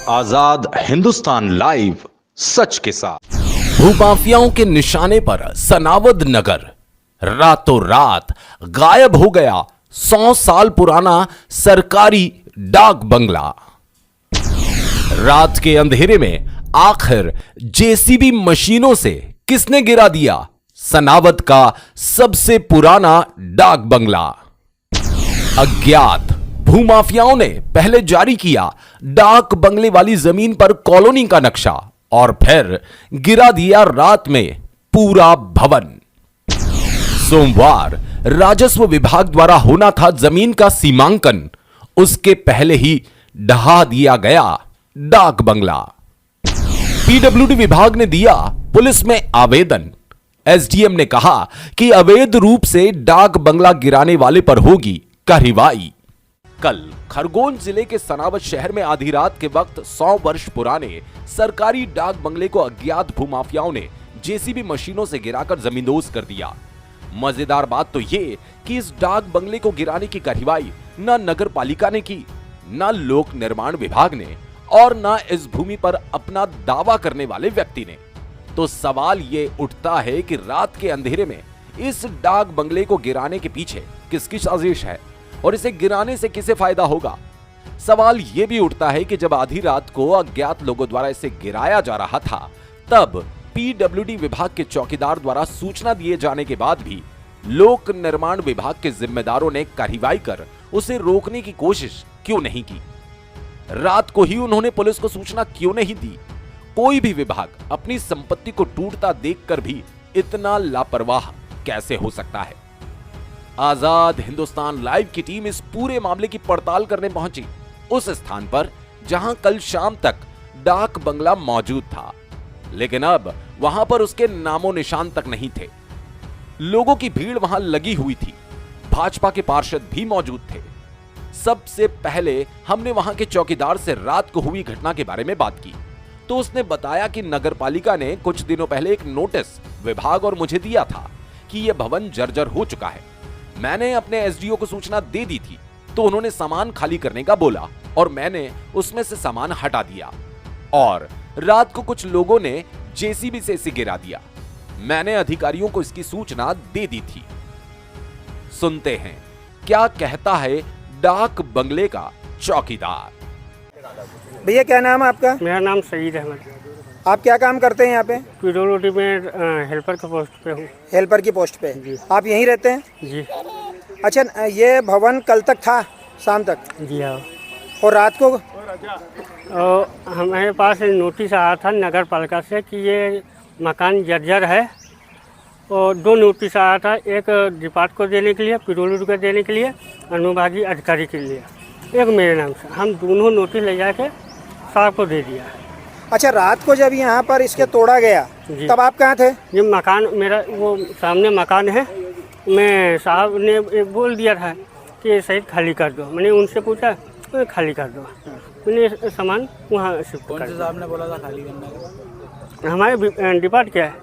आजाद Hindustan live, सच के साथ। भूमाफियाओं के निशाने पर सनावद नगर रातों रात गायब हो गया 100 साल पुराना सरकारी डाक बंगला। रात के अंधेरे में आखिर जेसीबी मशीनों से किसने गिरा दिया सनावद का सबसे पुराना डाक बंगला? अज्ञात भूमाफियाओं ने पहले जारी किया डाक बंगले वाली जमीन पर कॉलोनी का नक्शा और फिर गिरा दिया रात में पूरा भवन। सोमवार राजस्व विभाग द्वारा होना था जमीन का सीमांकन, उसके पहले ही ढहा दिया गया डाक बंगला। पीडब्ल्यूडी विभाग ने दिया पुलिस में आवेदन। एसडीएम ने कहा कि अवैध रूप से डाक बंगला गिराने वाले पर होगी कार्रवाई। कल खरगोन जिले के सनावद शहर में आधी रात के वक्त 100 वर्ष पुराने सरकारी डाक बंगले को अज्ञात भूमाफियाओं ने जेसीबी मशीनों से गिराकर जमींदोज कर दिया। मजेदार बात तो ये कि इस डाक बंगले को गिराने की कार्रवाई न नगर पालिका ने की, न लोक निर्माण विभाग ने और न इस भूमि पर अपना दावा करने वाले व्यक्ति ने। तो सवाल ये उठता है कि रात के अंधेरे में इस डाक बंगले को गिराने के पीछे किसकी साजिश है और इसे गिराने से किसे फायदा होगा? सवाल यह भी उठता है कि जब आधी रात को अज्ञात लोगों द्वारा इसे गिराया जा रहा था, तब पीडब्ल्यूडी विभाग के चौकीदार द्वारा सूचना दिए जाने के बाद भी लोक निर्माण विभाग के जिम्मेदारों ने कार्रवाई कर उसे रोकने की कोशिश क्यों नहीं की? रात को ही उन्होंने पुलिस को सूचना क्यों नहीं दी? कोई भी विभाग अपनी संपत्ति को टूटता देखकर भी इतना लापरवाह कैसे हो सकता है? आजाद हिंदुस्तान लाइव की टीम इस पूरे मामले की पड़ताल करने पहुंची उस स्थान पर जहां कल शाम तक डाक बंगला मौजूद था, लेकिन अब वहां पर उसके नामो निशान तक नहीं थे। लोगों की भीड़ वहां लगी हुई थी, भाजपा के पार्षद भी मौजूद थे। सबसे पहले हमने वहां के चौकीदार से रात को हुई घटना के बारे में बात की, तो उसने बताया कि नगर पालिका ने कुछ दिनों पहले एक नोटिस विभाग और मुझे दिया था कि यह भवन जर्जर हो चुका है। मैंने अपने एसडीओ को सूचना दे दी थी, तो उन्होंने सामान खाली करने का बोला और मैंने उसमें से सामान हटा दिया और रात को कुछ लोगों ने जेसीबी से इसे गिरा दिया। मैंने अधिकारियों को इसकी सूचना दे दी थी। सुनते हैं क्या कहता है डाक बंगले का चौकीदार। भैया क्या नाम है आपका? मेरा नाम सईद अहमद। आप क्या काम करते हैं यहाँ पे? पीडब्ल्यूडी में हेल्पर के पोस्ट पे हूँ। हेल्पर की पोस्ट पे जी। आप यहीं रहते हैं? जी। अच्छा, ये भवन कल तक था शाम तक? जी हाँ। और रात को? और हमारे पास नोटिस आया था नगर पालिका से कि ये मकान जर्जर है और 2 नोटिस आया था, एक डिपार्ट को देने के लिए, पीडब्ल्यूडी को देने के लिए, अनुभागीय अधिकारी के लिए, एक मेरे नाम से। हम दोनों नोटिस ले जाके साहब को दे दिया। अच्छा, रात को जब यहाँ पर इसके तोड़ा गया तब आप कहाँ थे? ये मकान मेरा वो सामने मकान है, मैं साहब ने बोल दिया था कि सही खाली कर दो। मैंने उनसे पूछा तो खाली कर दो, मैंने सामान वहाँ शिफ्ट कर दिया। साहब ने बोला था खाली करना? हमारे डिपार्ट क्या है?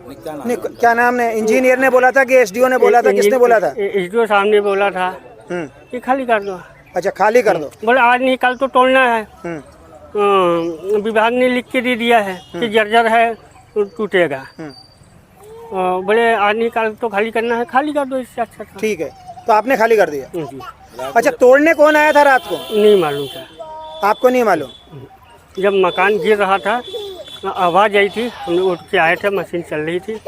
क्या नाम ने? इंजीनियर ने बोला था कि एसडीओ ने बोला था? किसने बोला था? एसडीओ साहब ने बोला था कि खाली कर दो। अच्छा, खाली कर दो। बोले आज नहीं कल तो तोड़ना है। विभाग ने लिख के दे दिया है कि जर्जर है टूटेगा। बोले आज नहीं कल तो खाली करना है, खाली कर दो, इससे अच्छा। ठीक है, तो आपने खाली कर दिया? जी। अच्छा, तोड़ने कौन आया था रात को? नहीं मालूम था। आपको नहीं मालूम? जब मकान गिर रहा था आवाज़ आई थी, हम लोग उठ के आए थे, मशीन चल रही थी,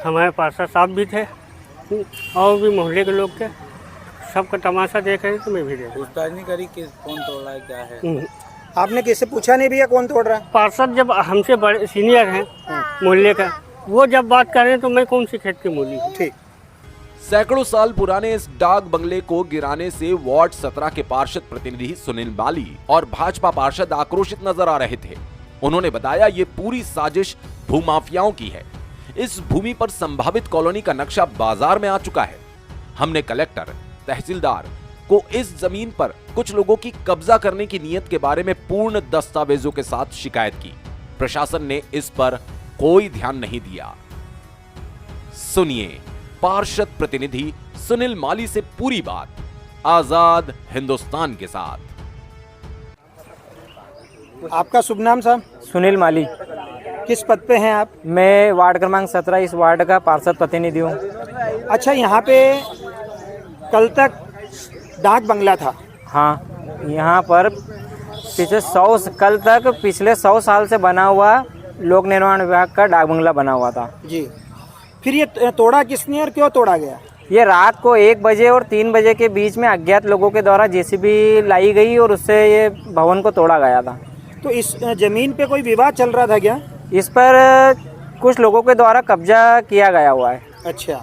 हमारे पार्षद साहब भी थे और भी मोहल्ले के लोग थे, सबका तमाशा देख रहे थे, तो मैं भी देख। पूछताछ नहीं करी कि कौन तोड़ रहा है क्या है? आपने किससे पूछा नहीं भैया कौन तोड़ रहा है? पार्षद जब हमसे बड़े सीनियर हैं मोहल्ले का, वो जब बात कर रहे हैं तो मैं कौन सी खेत की मूली? ठीक। सैकड़ों साल पुराने इस डाक बंगले को गिराने से वार्ड 17 के पार्षद प्रतिनिधि सुनील माली और भाजपा पार्षद आक्रोशित नजर आ रहे थे। उन्होंने बताया ये पूरी साजिश भूमाफियाओं की है। इस भूमि पर संभावित कॉलोनी का नक्शा बाजार में आ चुका है। हमने कलेक्टर, तहसीलदार को इस जमीन पर कुछ लोगों की कब्जा करने की नीयत के बारे में पूर्ण दस्तावेजों के साथ शिकायत की। प्रशासन ने इस पर कोई ध्यान नहीं दिया। सुनिए पार्षद प्रतिनिधि सुनील माली से पूरी बात आजाद हिंदुस्तान के साथ। आपका शुभ नाम साहब? सुनील माली। किस पद पे हैं आप? मैं वार्ड क्रमांक 17 इस वार्ड का पार्षद प्रतिनिधि हूँ। अच्छा, यहाँ पे कल तक डाक बंगला था। हाँ, यहाँ पर पिछले 100 साल से बना हुआ लोक निर्माण विभाग का डाक बंगला बना हुआ था जी। फिर ये तोड़ा किसने और क्यों तोड़ा गया? ये रात को 1 बजे और 3 बजे के बीच में अज्ञात लोगों के द्वारा जेसीबी लाई गई और उससे ये भवन को तोड़ा गया था। तो इस जमीन पे कोई विवाद चल रहा था क्या? इस पर कुछ लोगों के द्वारा कब्जा किया गया हुआ है। अच्छा,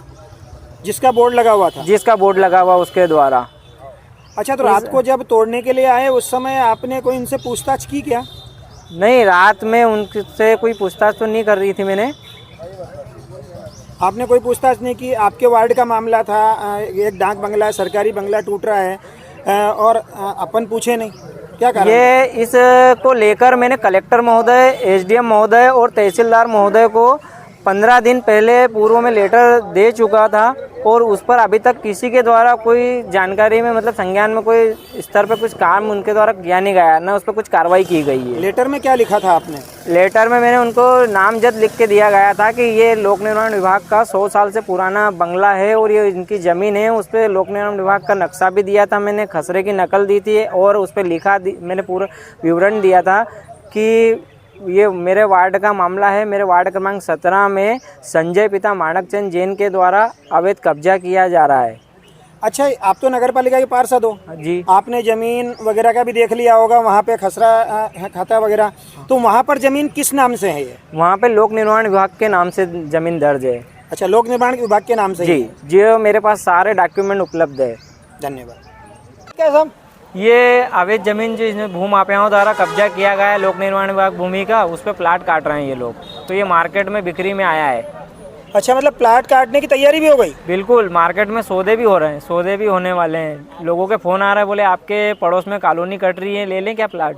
जिसका बोर्ड लगा हुआ था? जिसका बोर्ड लगा हुआ उसके द्वारा। अच्छा, तो रात को जब तोड़ने के लिए आए उस समय आपने कोई उनसे पूछताछ की क्या? नहीं, रात में उनसे कोई पूछताछ तो नहीं कर रही थी मैंने। आपने कोई पूछताछ नहीं की? आपके वार्ड का मामला था, एक डाक बंगला सरकारी बंगला टूट रहा है और अपन पूछे नहीं, क्या कारण? ये इसको लेकर मैंने कलेक्टर महोदय, एसडीएम महोदय और तहसीलदार महोदय को 15 दिन पहले पूर्व में लेटर दे चुका था और उस पर अभी तक किसी के द्वारा कोई जानकारी में मतलब संज्ञान में कोई स्तर पे कुछ काम उनके द्वारा किया नहीं गया, ना उस पर कुछ कार्रवाई की गई है। लेटर में क्या लिखा था आपने? लेटर में मैंने उनको नामजद लिख के दिया गया था कि ये लोक निर्माण विभाग का 100 साल से पुराना बंगला है और ये इनकी ज़मीन है। उस पर लोक निर्माण विभाग का नक्शा भी दिया था मैंने, खसरे की नकल दी थी और उस पर मैंने पूरा विवरण दिया था कि ये मेरे वार्ड का मामला है। मेरे वार्ड क्रमांक 17 में संजय पिता माणकचंद जैन के द्वारा अवैध कब्जा किया जा रहा है। अच्छा, आप तो नगर पालिका के पार्षद हो जी। आपने जमीन वगैरह का भी देख लिया होगा, वहाँ पे खसरा खाता वगैरह, तो वहाँ पर जमीन किस नाम से है? ये वहाँ पे लोक निर्माण विभाग के नाम से जमीन दर्ज है। अच्छा, लोक निर्माण विभाग के नाम से जी, जो मेरे पास सारे डॉक्यूमेंट उपलब्ध है। धन्यवाद। क्या साहब? ये अवैध जमीन जो इसमें भू माफियाओं द्वारा कब्जा किया गया है लोक निर्माण विभाग भूमि का, उस पर प्लाट काट रहे हैं ये लोग, तो ये मार्केट में बिक्री में आया है। अच्छा, मतलब प्लाट काटने की तैयारी भी हो गई? बिल्कुल, मार्केट में सौदे भी हो रहे हैं, सौदे भी होने वाले हैं। लोगों के फ़ोन आ रहा है, बोले आपके पड़ोस में कॉलोनी कट रही है, ले लें क्या प्लाट।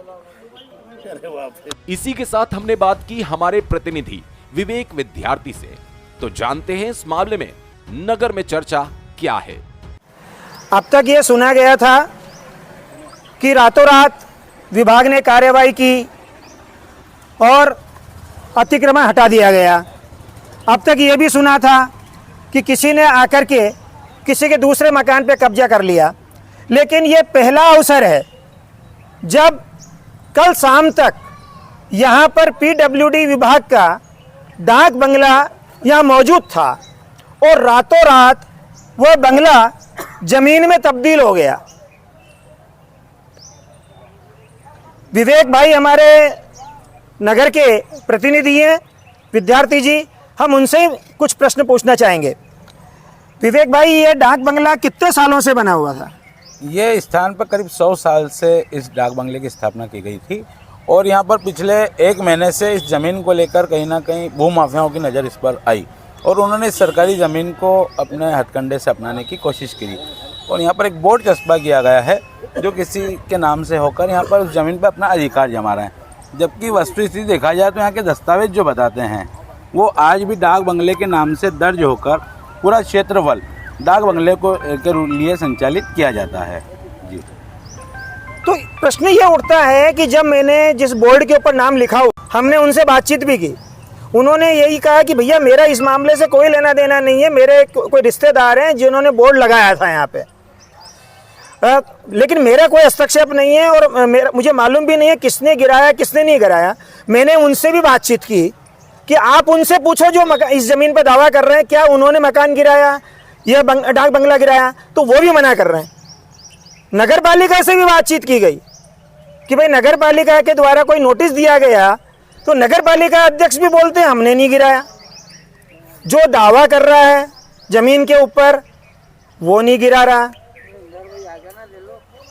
इसी के साथ हमने बात की हमारे प्रतिनिधि विवेक विद्यार्थी से, तो जानते हैं इस मामले में नगर में चर्चा क्या है। अब तक ये सुना गया था कि रातों रात विभाग ने कार्रवाई की और अतिक्रमण हटा दिया गया। अब तक ये भी सुना था कि किसी ने आकर के किसी के दूसरे मकान पे कब्जा कर लिया। लेकिन ये पहला अवसर है जब कल शाम तक यहाँ पर पीडब्ल्यूडी विभाग का डाक बंगला यहाँ मौजूद था और रातों रात वह बंगला जमीन में तब्दील हो गया। विवेक भाई हमारे नगर के प्रतिनिधि हैं, विद्यार्थी जी, हम उनसे कुछ प्रश्न पूछना चाहेंगे। विवेक भाई, ये डाक बंगला कितने सालों से बना हुआ था? ये स्थान पर करीब 100 साल से इस डाक बंगले की स्थापना की गई थी और यहाँ पर पिछले 1 महीने से इस ज़मीन को लेकर कहीं ना कहीं भू माफियाओं की नज़र इस पर आई और उन्होंने इस सरकारी ज़मीन को अपने हथकंडे से अपनाने की कोशिश की और यहाँ पर एक बोर्ड चस्पा किया गया है जो किसी के नाम से होकर यहाँ पर उस ज़मीन पर अपना अधिकार जमा रहे हैं। जबकि वस्तुस्थिति देखा जाए तो यहाँ के दस्तावेज जो बताते हैं वो आज भी डाक बंगले के नाम से दर्ज होकर पूरा क्षेत्रफल डाक बंगले को के लिए संचालित किया जाता है। जी, तो प्रश्न ये उठता है कि जब मैंने जिस बोर्ड के ऊपर नाम लिखा हो, हमने उनसे बातचीत भी की, उन्होंने यही कहा कि भैया मेरा इस मामले से कोई लेना देना नहीं है, मेरे कोई रिश्तेदार हैं जिन्होंने बोर्ड लगाया था यहाँ पे, लेकिन मेरा कोई हस्तक्षेप नहीं है और मुझे मालूम भी नहीं है किसने गिराया किसने नहीं गिराया। मैंने उनसे भी बातचीत की कि आप उनसे पूछो जो इस ज़मीन पर दावा कर रहे हैं, क्या उन्होंने मकान गिराया या डाक बंगला गिराया, तो वो भी मना कर रहे हैं। नगर पालिका से भी बातचीत की गई कि भाई नगर पालिका के द्वारा कोई नोटिस दिया गया, तो नगर पालिका अध्यक्ष भी बोलते हैं हमने नहीं गिराया। जो दावा कर रहा है ज़मीन के ऊपर वो नहीं गिरा रहा।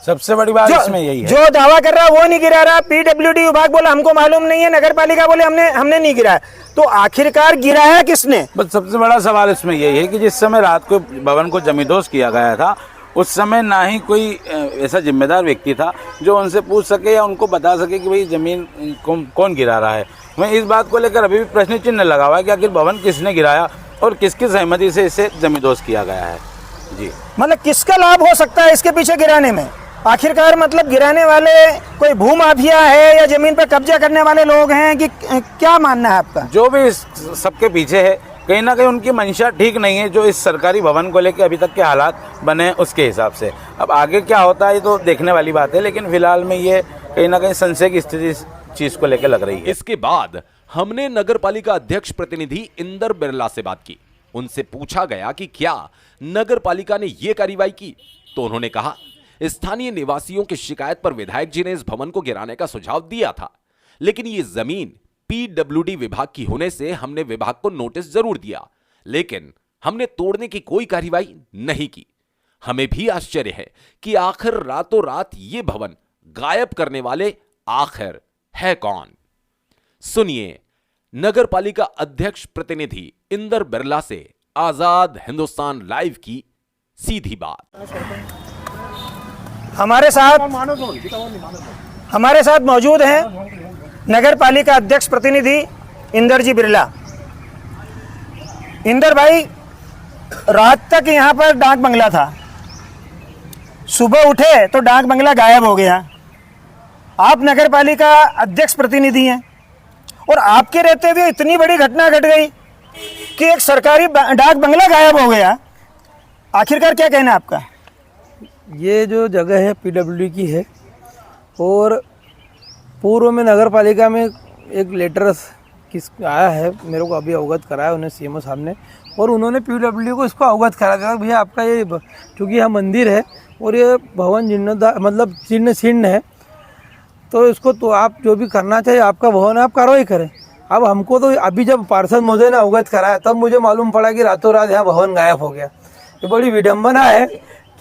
सबसे बड़ी बात इसमें यही है, जो दावा कर रहा है वो नहीं गिरा रहा। पीडब्ल्यूडी विभाग बोला हमको मालूम नहीं है, नगर पालिका बोले हमने नहीं गिराया, तो आखिरकार गिराया किसने? बस सबसे बड़ा सवाल इसमें यही है कि जिस समय रात को भवन को जमींदोज किया गया था उस समय ना ही कोई ऐसा जिम्मेदार व्यक्ति था जो उनसे पूछ सके या उनको बता सके कि भाई ज़मीन कौन गिरा रहा है। मैं इस बात को लेकर अभी भी प्रश्न चिन्ह लगा हुआ है कि आखिर भवन किसने गिराया और किसकी सहमति से इसे जमींदोज किया गया है। जी, मतलब किसका लाभ हो सकता है इसके पीछे गिराने में? आखिरकार मतलब गिराने वाले कोई भू माफिया है या जमीन पर कब्जा करने वाले लोग हैं कि क्या मानना है आपका? जो भी इस सबके पीछे है, कहीं ना कहीं उनकी मंशा ठीक नहीं है, जो इस सरकारी भवन को लेकर अभी तक के हालात बने हैं उसके हिसाब से। अब आगे क्या होता है ये तो देखने वाली बात है, लेकिन फिलहाल में ये कहीं ना कहीं संशय की स्थिति इस चीज को लेकर लग रही है। इसके बाद हमने नगरपालिका अध्यक्ष प्रतिनिधि इंदर बिरला से बात की। उनसे पूछा गया कि क्या नगरपालिका ने यह कार्रवाई की, तो उन्होंने कहा स्थानीय निवासियों की शिकायत पर विधायक जी ने इस भवन को गिराने का सुझाव दिया था, लेकिन ये जमीन पीडब्ल्यूडी विभाग की होने से हमने विभाग को नोटिस जरूर दिया, लेकिन हमने तोड़ने की कोई कार्रवाई नहीं की। हमें भी आश्चर्य है कि आखिर रातों रात ये भवन गायब करने वाले आखिर है कौन। सुनिए नगरपालिका अध्यक्ष प्रतिनिधि इंदर बिरला से आजाद हिंदुस्तान लाइव की सीधी बात। हमारे साथ मौजूद हैं नगर पालिका अध्यक्ष प्रतिनिधि इंदर जी बिरला। इंदर भाई, रात तक यहाँ पर डाक बंगला था, सुबह उठे तो डाक बंगला गायब हो गया। आप नगर पालिका अध्यक्ष प्रतिनिधि हैं और आपके रहते हुए इतनी बड़ी घटना घट गई कि एक सरकारी डाक बंगला गायब हो गया। आखिरकार क्या कहना है आपका? ये जो जगह है पीडब्ल्यूडी की है और पूर्व में नगर पालिका में एक लेटर किस आया है, मेरे को अभी अवगत कराया उन्हें सीएमओ साहब ने, और उन्होंने पीडब्ल्यूडी को इसको अवगत करा दिया भैया आपका ये चूँकि यहाँ मंदिर है और ये भवन जीर्णोद्धार मतलब जीर्ण है, तो इसको तो आप जो भी करना चाहिए आपका भवन है, आप कार्रवाई करें। अब हमको तो अभी जब पार्षद महोदय ने अवगत कराया तब मुझे मालूम पड़ा कि रातों रात यहाँ भवन गायब हो गया। ये बड़ी विडम्बना है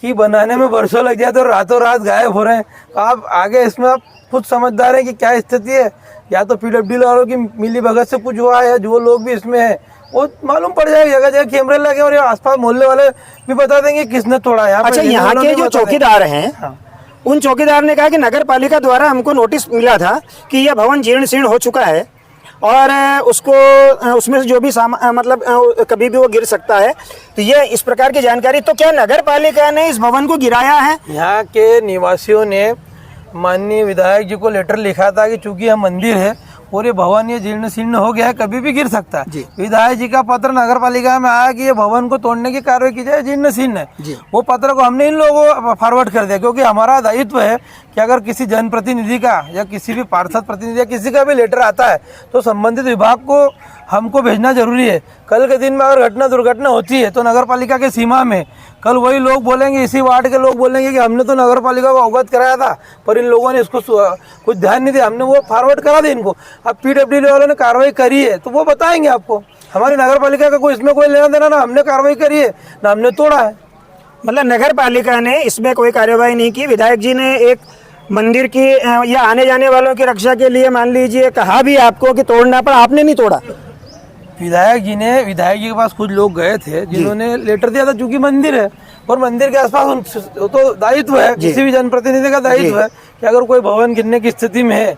कि बनाने में वर्षों लग जाए तो रातों रात गायब हो रहे हैं। तो आप आगे इसमें आप खुद समझदार हैं कि क्या स्थिति है, या तो पीडब्ल्यूडी वालों की मिली भगत से कुछ हुआ है, जो लोग भी इसमें हैं वो मालूम पड़ जाएगा। जगह जगह कैमरे लगे और आसपास मोहल्ले वाले भी बता देंगे किसने तोड़ा है। अच्छा, यहाँ के जो चौकीदार हैं उन चौकीदार ने कहा कि नगर पालिका द्वारा हमको नोटिस मिला था कि यह भवन जीर्ण शीर्ण हो चुका है और उसको उसमें से जो भी मतलब कभी भी वो गिर सकता है, तो ये इस प्रकार की जानकारी। तो क्या नगर पालिका ने इस भवन को गिराया है? यहाँ के निवासियों ने माननीय विधायक जी को लेटर लिखा था कि चूंकि यह मंदिर है और ये भवन ये जीर्ण शीर्ण हो गया है, कभी भी गिर सकता है। विधायक जी का पत्र नगर पालिका में आया कि ये भवन को तोड़ने की कार्रवाई की जाए, जीर्ण शीर्ण है। वो पत्र को हमने इन लोगों को फॉरवर्ड कर दिया, क्योंकि हमारा दायित्व है कि अगर किसी जनप्रतिनिधि का या किसी भी पार्षद प्रतिनिधि या किसी का भी लेटर आता है तो संबंधित विभाग को हमको भेजना जरूरी है। कल के दिन में अगर दुर्घटना होती है तो नगर पालिका के सीमा में कल वही लोग बोलेंगे, इसी वार्ड के लोग बोलेंगे कि हमने तो नगर पालिका को अवगत कराया था पर इन लोगों ने इसको कुछ ध्यान नहीं दिया, हमने वो फॉरवर्ड करा दिया इनको। अब पीडब्ल्यूडी वालों ने कार्रवाई करी है तो वो बताएंगे आपको। हमारी नगर पालिका का कोई इसमें कोई लेना देना ना, हमने कार्रवाई करी है ना हमने तोड़ा है। मतलब नगर पालिका ने इसमें कोई कार्रवाई नहीं की। विधायक जी ने एक मंदिर की या आने जाने वालों की रक्षा के लिए मान लीजिए कहा भी आपको कि तोड़ना, पर आपने नहीं तोड़ा। विधायक जी के पास कुछ लोग गए थे जिन्होंने लेटर दिया था, चूंकि मंदिर है और मंदिर के आसपास तो दायित्व है, किसी भी जनप्रतिनिधि का दायित्व है कि अगर कोई भवन गिरने की स्थिति में है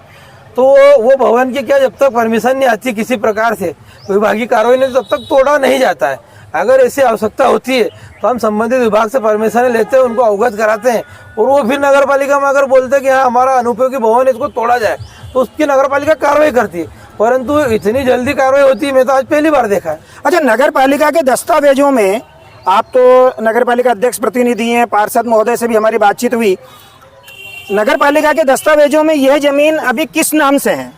तो वो भवन की क्या जब तक परमिशन नहीं आती किसी प्रकार से विभागीय कार्रवाई नहीं, तब तक तोड़ा नहीं जाता है। अगर ऐसी आवश्यकता होती है तो हम संबंधित विभाग से परमिशन लेते हैं, उनको अवगत कराते हैं और वो फिर नगर पालिका में अगर बोलते हैं कि हाँ हमारा अनुपयोगी भवन इसको तोड़ा जाए तो उसकी नगर पालिका कार्रवाई करती है, परंतु इतनी जल्दी कार्रवाई होती है मैं तो आज पहली बार देखा है। अच्छा, नगर पालिका के दस्तावेजों में, आप तो नगर पालिका अध्यक्ष प्रतिनिधि हैं, पार्षद महोदय से भी हमारी बातचीत हुई, नगर पालिका के दस्तावेजों में यह जमीन अभी किस नाम से है?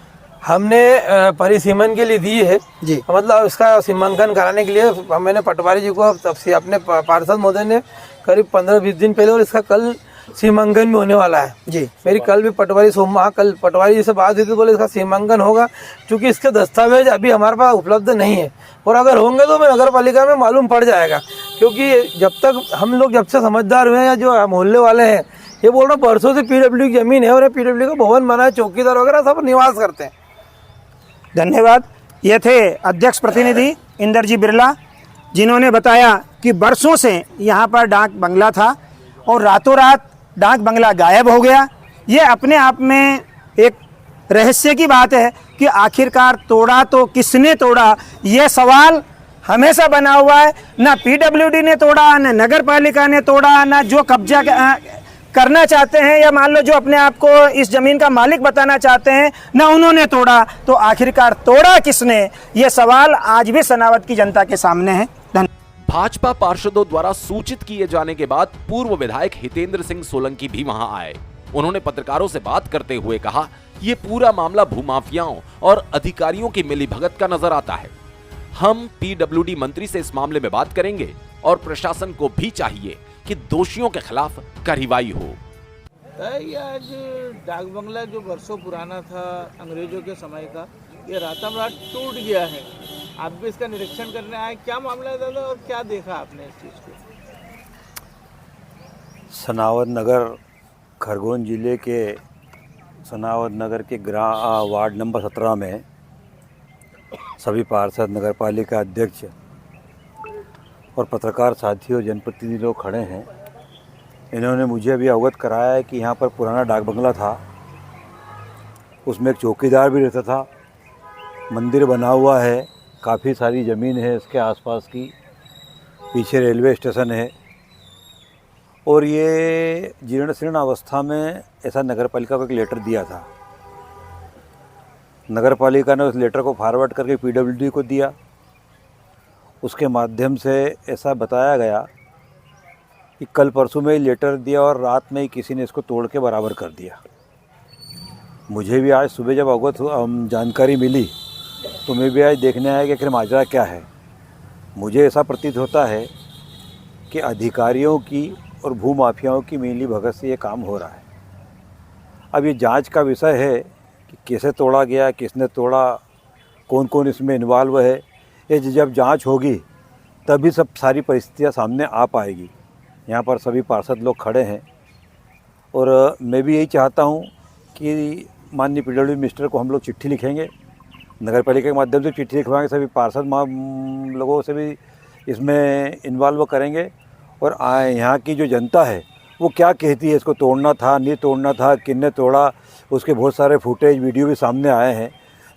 हमने परिसीमन के लिए दी है जी, मतलब इसका सीमांकन कराने के लिए मैंने पटवारी जी को तब से अपने पार्षद महोदय ने करीब 15-20 दिन पहले, और इसका कल सीमांकन भी होने वाला है जी। मेरी कल भी कल पटवारी जी से बात हुई थी, बोले इसका सीमांकन होगा, क्योंकि इसके दस्तावेज अभी हमारे पास उपलब्ध नहीं है और अगर होंगे तो मैं नगर पालिका में मालूम पड़ जाएगा। क्योंकि जब तक हम लोग जब से समझदार हुए हैं या जो मोहल्ले वाले हैं ये बोल रहे बरसों से पीडब्ल्यू की जमीन है और पीडब्ल्यू का भवन बना है, चौकीदार वगैरह सब निवास करते हैं। धन्यवाद। ये थे अध्यक्ष प्रतिनिधि इंदर जी बिरला, जिन्होंने बताया कि बरसों से यहाँ पर डाक बंगला था और रातों रात डाक बंगला गायब हो गया। ये अपने आप में एक रहस्य की बात है कि आखिरकार तोड़ा तो किसने तोड़ा, ये सवाल हमेशा बना हुआ है। ना पीडब्ल्यूडी ने तोड़ा, ना नगर पालिका ने तोड़ा, ना जो करना चाहते हैं या मान लो जो अपने आप को इस जमीन का मालिक बताना चाहते हैं ना उन्होंने तोड़ा, तो आखिरकार तोड़ा किसने? ये सवाल आज भी सनावद की जनता के सामने है। भाजपा पार्षदों द्वारा सूचित किए जाने के बाद पूर्व विधायक हितेंद्र सिंह सोलंकी भी वहां आए। उन्होंने पत्रकारों से बात करते हुए कहा, ये पूरा मामला भूमाफियाओं और अधिकारियों की मिलीभगत का नजर आता है। हम पीडब्ल्यूडी मंत्री से इस मामले में बात करेंगे और प्रशासन को भी चाहिए कि दोषियों के खिलाफ कार्रवाई हो। ये आज डाक बंगला जो वर्षों पुराना था अंग्रेजों के समय का, ये रातम रात टूट गया है। आप भी इसका निरीक्षण करने आए, क्या मामला है दादा और क्या देखा आपने इस चीज़ को? सनावद नगर खरगोन जिले के सनावद नगर के वार्ड नंबर 17 में सभी पार्षद, नगर पालिका अध्यक्ष और पत्रकार साथी और जनप्रतिनिधि लोग खड़े हैं। इन्होंने मुझे अभी अवगत कराया है कि यहाँ पर पुराना डाक बंगला था, उसमें एक चौकीदार भी रहता था, मंदिर बना हुआ है, काफ़ी सारी ज़मीन है इसके आसपास की, पीछे रेलवे स्टेशन है और ये जीर्ण शीर्ण अवस्था में ऐसा नगर पालिका को एक लेटर दिया था। नगर पालिका ने उस लेटर को फॉरवर्ड करके पीडब्ल्यूडी को दिया। उसके माध्यम से ऐसा बताया गया कि कल परसों में ही लेटर दिया और रात में ही किसी ने इसको तोड़ के बराबर कर दिया। मुझे भी आज सुबह जब अवगत जानकारी मिली तो मैं भी आज देखने आया कि आखिर माजरा क्या है। मुझे ऐसा प्रतीत होता है कि अधिकारियों की और भूमाफियाओं की मिली भगत से ये काम हो रहा है। अब ये जांच का विषय है कि कैसे तोड़ा गया, किसने तोड़ा, कौन कौन इसमें इन्वॉल्व है। ये जब जांच होगी तभी सब सारी परिस्थितियां सामने आ पाएगी। यहाँ पर सभी पार्षद लोग खड़े हैं और मैं भी यही चाहता हूँ कि माननीय पीडब्ल्यूडी मिनिस्टर को हम लोग चिट्ठी लिखेंगे, नगर पालिका के माध्यम से चिट्ठी लिखवाएंगे, सभी पार्षद लोगों से भी इसमें इन्वॉल्व करेंगे और यहाँ की जो जनता है वो क्या कहती है, इसको तोड़ना था, नहीं तोड़ना था, किसने तोड़ा, उसके बहुत सारे फुटेज वीडियो भी सामने आए हैं।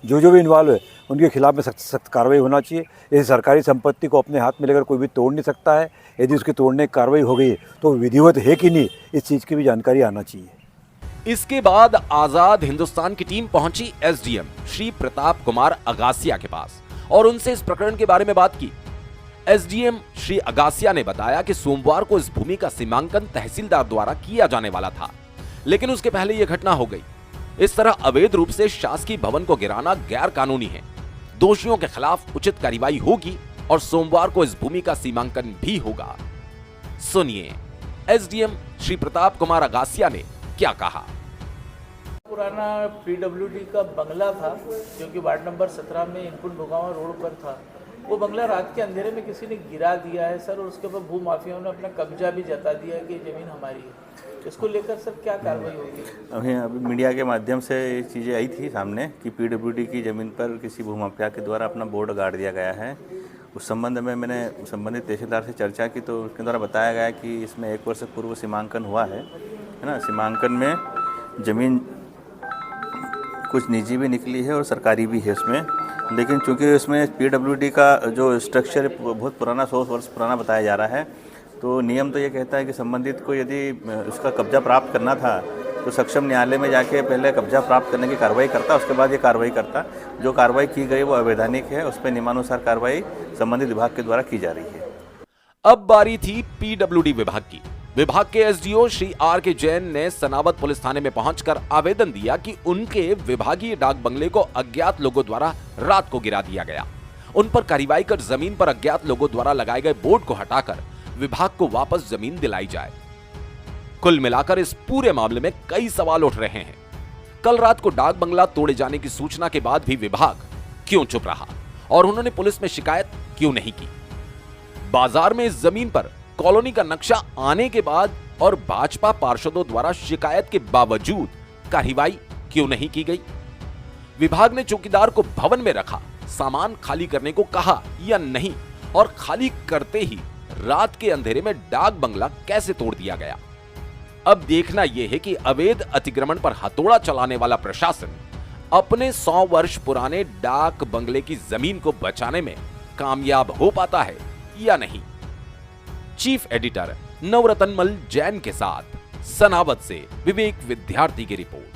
जो भी इन्वॉल्व है उनके खिलाफ में सख्त कार्रवाई होना चाहिए। यदि सरकारी संपत्ति को अपने हाथ में लेकर कोई भी तोड़ नहीं सकता है, यदि उसकी तोड़ने की कार्रवाई हो गई तो विधिवत है कि नहीं, इस चीज़ की भी जानकारी आना चाहिए। इसके बाद आजाद हिंदुस्तान की टीम पहुंची एसडीएम श्री प्रताप कुमार अगासिया के पास और उनसे इस प्रकरण के बारे में बात की। एसडीएम श्री अगासिया ने बताया कि सोमवार को इस भूमि का सीमांकन तहसीलदार द्वारा किया जाने वाला था, लेकिन उसके पहले यह घटना हो गई। इस तरह अवैध रूप से शासकीय भवन को गिराना गैर कानूनी है। दोषियों के खिलाफ उचित कार्रवाई होगी और सोमवार को इस भूमि का सीमांकन भी होगा। सुनिए एसडीएम श्री प्रताप कुमार अगासिया ने क्या कहा। पुराना पीडब्ल्यूडी का बंगला था जो कि वार्ड नंबर 17 में इनपुट भुगावा रोड पर था। वो बंगला रात के अंधेरे में किसी ने गिरा दिया है सर, और उसके ऊपर भू माफियाओं ने अपना कब्जा भी जता दिया है कि ज़मीन हमारी है। इसको लेकर सर क्या कार्रवाई होगी? अभी मीडिया के माध्यम से ये चीज़ें आई थी सामने कि पीडब्ल्यूडी की ज़मीन पर किसी भूमाफिया के द्वारा अपना बोर्ड गाड़ दिया गया है। उस संबंध में मैंने संबंधित तहसीलदार से चर्चा की तो उसके द्वारा बताया गया कि इसमें 1 वर्ष पूर्व सीमांकन हुआ है ना। सीमांकन में ज़मीन कुछ निजी भी निकली है और सरकारी भी है उसमें, लेकिन चूंकि उसमें पीडब्ल्यूडी का जो स्ट्रक्चर बहुत पुराना 100 वर्ष पुराना बताया जा रहा है, तो नियम तो ये कहता है कि संबंधित को यदि उसका कब्जा प्राप्त करना था तो सक्षम न्यायालय में जाके पहले कब्जा प्राप्त करने की कार्रवाई करता, उसके बाद ये कार्रवाई करता। जो कार्रवाई की गई वो अवैधानिक है, उस पर नियमानुसार कार्रवाई संबंधित विभाग के द्वारा की जा रही है। अब बारी थी पीडब्ल्यूडी विभाग की। विभाग के एसडीओ श्री आर के जैन ने सनावद पुलिस थाने में पहुंचकर आवेदन दिया कि उनके विभागीय डाक बंगले को अज्ञात लोगों द्वारा रात को गिरा दिया गया। उन पर कार्रवाई कर जमीन पर अज्ञात लोगों द्वारा लगाए गए बोर्ड को हटाकर विभाग को वापस जमीन दिलाई जाए। कुल मिलाकर इस पूरे मामले में कई सवाल उठ रहे हैं। कल रात को डाक बंगला तोड़े जाने की सूचना के बाद भी विभाग क्यों चुप रहा और उन्होंने पुलिस में शिकायत क्यों नहीं की? बाजार में इस जमीन पर कॉलोनी का नक्शा आने के बाद और भाजपा पार्षदों द्वारा शिकायत के बावजूद कार्रवाई क्यों नहीं की गई? विभाग ने चौकीदार को भवन में रखा, सामान खाली करने को कहा या नहीं, और खाली करते ही रात के अंधेरे में डाक बंगला कैसे तोड़ दिया गया? अब देखना यह है कि अवैध अतिक्रमण पर हथौड़ा चलाने वाला प्रशासन अपने 100 वर्ष पुराने डाक बंगले की जमीन को बचाने में कामयाब हो पाता है या नहीं। चीफ एडिटर नवरतनमल जैन के साथ सनावद से विवेक विद्यार्थी की रिपोर्ट।